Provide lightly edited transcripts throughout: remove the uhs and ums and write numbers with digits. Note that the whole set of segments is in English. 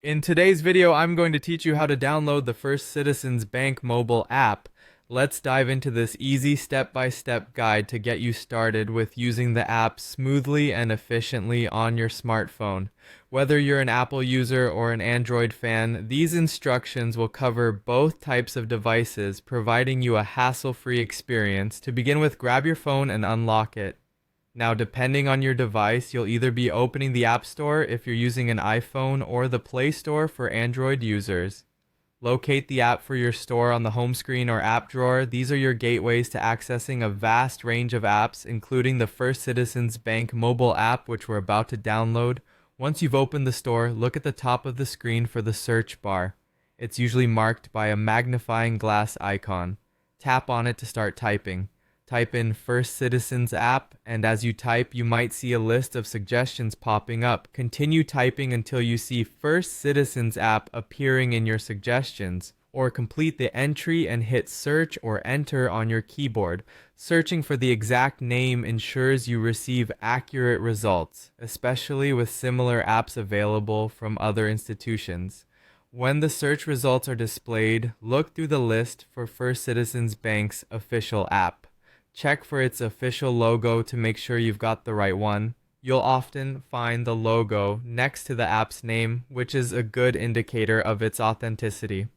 In today's video, I'm going to teach you how to download the First Citizens Bank mobile app. Let's dive into this easy step-by-step guide to get you started with using the app smoothly and efficiently on your smartphone. Whether you're an Apple user or an Android fan, these instructions will cover both types of devices, providing you a hassle-free experience. To begin with, grab your phone and unlock it. Now, depending on your device, you'll either be opening the App Store if you're using an iPhone or the Play Store for Android users. Locate the app for your store on the home screen or app drawer. These are your gateways to accessing a vast range of apps, including the First Citizens Bank mobile app, which we're about to download. Once you've opened the store, look at the top of the screen for the search bar. It's usually marked by a magnifying glass icon. Tap on it to start typing. Type in First Citizens app, and as you type, you might see a list of suggestions popping up. Continue typing until you see First Citizens app appearing in your suggestions, or complete the entry and hit search or enter on your keyboard. Searching for the exact name ensures you receive accurate results, especially with similar apps available from other institutions. When the search results are displayed, look through the list for First Citizens Bank's official app. Check for its official logo to make sure you've got the right one. You'll often find the logo next to the app's name, which is a good indicator of its authenticity.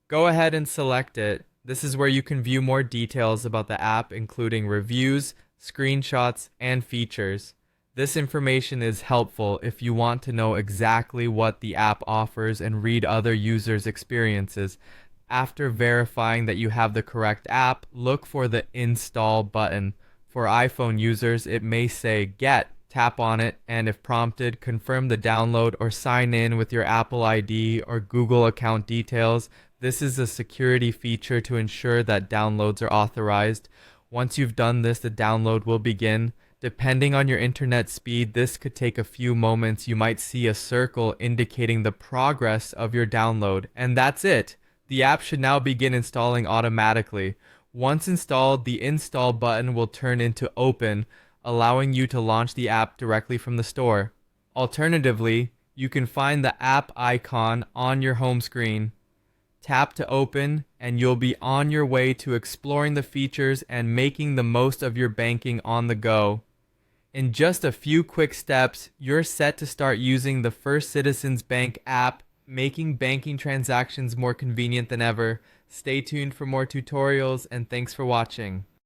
Go ahead and select it. This is where you can view more details about the app, including reviews, screenshots, and features. This information is helpful if you want to know exactly what the app offers and read other users' experiences. After verifying that you have the correct app, look for the Install button. For iPhone users, it may say Get. Tap on it, and if prompted, confirm the download or sign in with your Apple ID or Google account details. This is a security feature to ensure that downloads are authorized. Once you've done this, the download will begin. Depending on your internet speed, this could take a few moments. You might see a circle indicating the progress of your download, and that's it. The app should now begin installing automatically. Once installed, the Install button will turn into Open, allowing you to launch the app directly from the store. Alternatively, you can find the app icon on your home screen. Tap to open, and you'll be on your way to exploring the features and making the most of your banking on the go. In just a few quick steps, you're set to start using the First Citizens Bank app, making banking transactions more convenient than ever. Stay tuned for more tutorials, and thanks for watching.